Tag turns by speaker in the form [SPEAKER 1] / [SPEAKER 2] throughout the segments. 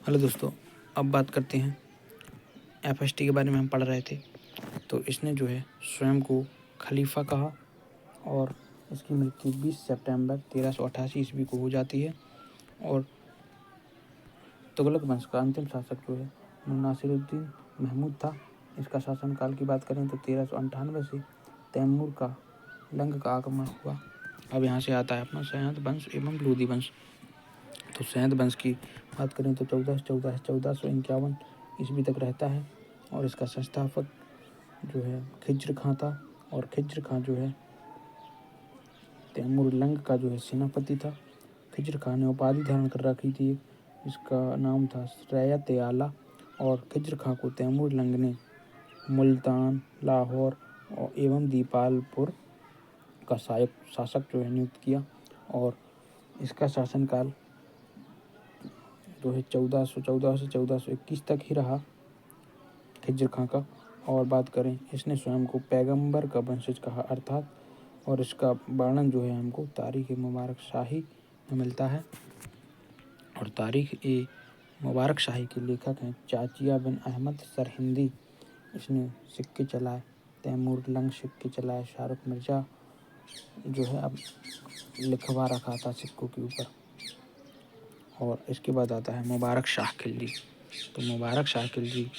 [SPEAKER 1] Hello दोस्तों, अब बात करते हैं एफएसटी के बारे में। हम पढ़ रहे थे तो इसने जो है स्वयं को खलीफा कहा और इसकी मृत्यु 20 सितंबर 1388 ईस्वी को हो जाती है। और तुगलक वंश का अंतिम शासक जो है नासिरुद्दीन महमूद था। इसका शासनकाल की बात करें तो 1398 से तैमूर का लंग का आगमन हुआ। अब यहाँ से आता है अपना सैयद वंश एवं लोदी वंश। तो सैयद वंश की बात करें तो 1451 ईस्वी तक रहता है और इसका संस्थापक जो है खिज्र खां था। और खिज्र खां जो है तैमूर लंग का जो है सेनापति था। खिज्र खां ने उपाधि धारण कर रखी थी, इसका नाम था रैयत आला। और खिज्र खां को तैमूर लंग ने मुल्तान, लाहौर एवं दीपालपुर का शासक जो है नियुक्त किया। और इसका शासनकाल जो है 1414 से 1421 तक ही रहा खिज्र खां का। और बात करें, इसने स्वयं को पैगंबर का वंशज कहा अर्थात। और इसका वर्णन जो है हमको तारीख मुबारक शाही में मिलता है। और तारीख मुबारक शाही के लेखक हैं चाचिया बिन अहमद सरहिंदी। इसने सिक्के चलाए, तैमूर लंग सिक्के चलाए, शाहरुख मिर्जा जो है अब लिखवा रखा था सिक्कों के ऊपर। और इसके बाद आता है मुबारक शाह खिलजी। तो मुबारक शाह खिलजी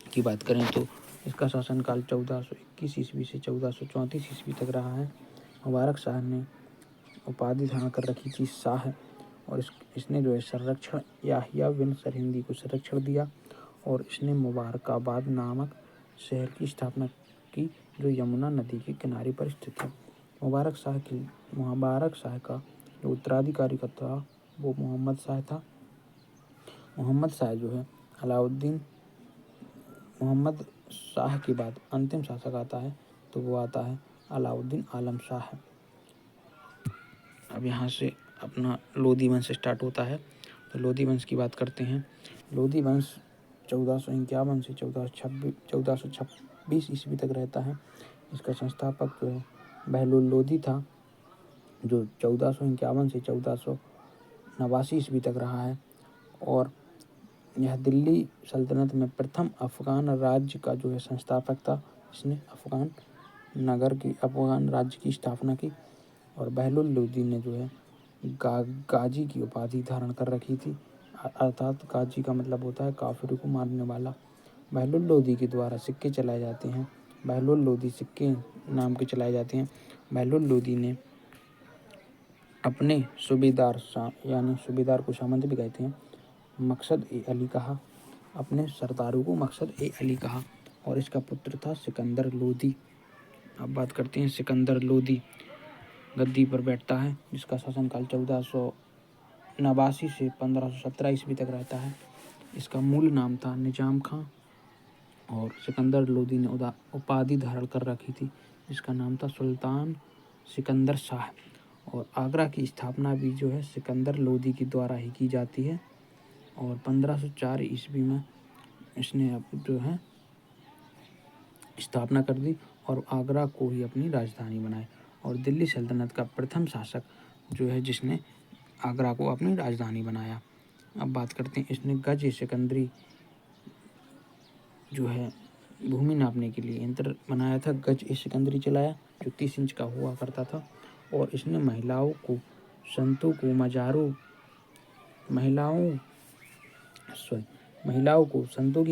[SPEAKER 1] की बात करें तो इसका शासनकाल 1421 ईस्वी से 1434 ईस्वी तक रहा है। मुबारक शाह ने उपाधि धारण कर रखी थी शाह। और इसने जो है संरक्षण याहिया बिन सरहिंदी को संरक्षण दिया। और इसने मुबारकाबाद नामक शहर की स्थापना की जो यमुना नदी के किनारे पर स्थित है। मुबारक शाह का जो उत्तराधिकारी का था वो मोहम्मद शाह था। मोहम्मद शाह जो है मोहम्मद शाह के बाद अंतिम शासक आता है तो वो आता है अलाउद्दीन आलम शाह। अब यहाँ से अपना लोदी वंश स्टार्ट होता है। तो लोदी वंश की बात करते हैं। लोदी वंश 1451 से 1426 ईस्वी तक रहता है। इसका संस्थापक जो है बहलुल लोदी था जो 1451 से 1489 ईस्वी तक रहा है। और यह दिल्ली सल्तनत में प्रथम अफगान राज्य का जो है संस्थापक था। इसने अफगान राज्य की स्थापना की। और बहलुल लोदी ने जो है गाजी की उपाधि धारण कर रखी थी अर्थात गाजी का मतलब होता है काफिरों को मारने वाला। बहलुल लोदी के द्वारा सिक्के चलाए जाते हैं। बहलुल लोदी सिक्के नाम के चलाए जाते हैं। बहलुल लोदी ने अपने सूबेदार यानी सूबेदार को सामंत भी कहते हैं मकसद ए अली कहा। अपने सरदारों को मकसद ए अली कहा। और इसका पुत्र था सिकंदर लोदी। अब बात करते हैं सिकंदर लोदी गद्दी पर बैठता है जिसका शासनकाल 1489 से 1517 ईस्वी तक रहता है। इसका मूल नाम था निजाम खां। और सिकंदर लोदी ने उपाधि धारण कर रखी थी जिसका नाम था सुल्तान सिकंदर शाह। और आगरा की स्थापना भी जो है सिकंदर लोदी के द्वारा ही की जाती है। और 1504 ईस्वी में इसने अब जो है स्थापना कर दी और आगरा को ही अपनी राजधानी बनाई। और दिल्ली सल्तनत का प्रथम शासक जो है जिसने आगरा को अपनी राजधानी बनाया। अब बात करते हैं, इसने गज सिकंदरी जो है भूमि नापने के लिए यंत्र बनाया था। गज सिकंदरी चलाया जो 30 इंच का हुआ करता था। और इसने महिलाओं को संतों की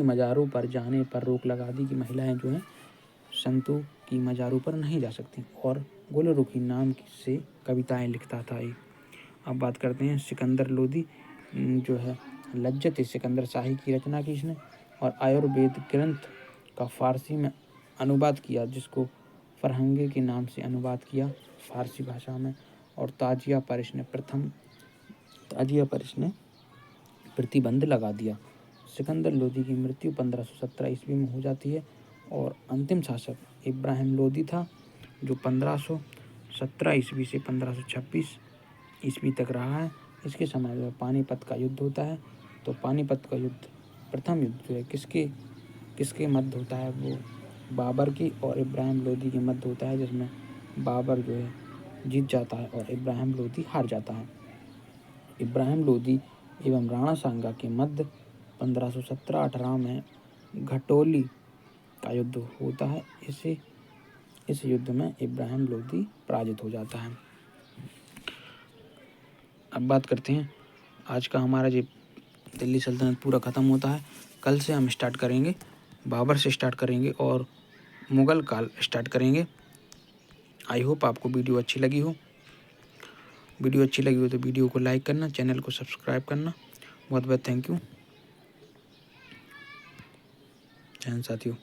[SPEAKER 1] मज़ारों पर जाने पर रोक लगा दी कि महिलाएं जो हैं संतों की मज़ारों पर नहीं जा सकती। और गुलरुखी नाम से कविताएं लिखता था ये। अब बात करते हैं सिकंदर लोदी जो है लज्जत सिकंदर शाही की रचना की इसने। और आयुर्वेद ग्रंथ का फारसी में अनुवाद किया जिसको फरहंगे के नाम से अनुवाद किया फारसी भाषा में। और ताजिया पर इसने प्रतिबंध लगा दिया। सिकंदर लोदी की मृत्यु 1517 ईस्वी में हो जाती है। और अंतिम शासक इब्राहिम लोदी था जो 1517 ईस्वी से 1526 ईस्वी तक रहा है। इसके समय में पानीपत का युद्ध होता है। तो पानीपत का युद्ध प्रथम युद्ध जो है किसके मध्य होता है, वो बाबर की और इब्राहिम लोदी के मध्य होता है जिसमें बाबर जो है जीत जाता है और इब्राहिम लोदी हार जाता है। इब्राहिम लोदी एवं राणा सांगा के मध्य 1517-18 में घटोली का युद्ध होता है। इस युद्ध में इब्राहिम लोदी पराजित हो जाता है। अब बात करते हैं आज का हमारा जो दिल्ली सल्तनत पूरा ख़त्म होता है। कल से हम स्टार्ट करेंगे, बाबर से स्टार्ट करेंगे और मुग़ल काल स्टार्ट करेंगे। आई होप आपको वीडियो अच्छी लगी हो। वीडियो अच्छी लगी हो तो वीडियो को लाइक करना, चैनल को सब्सक्राइब करना। बहुत बहुत थैंक यू। जय हिंद साथियों।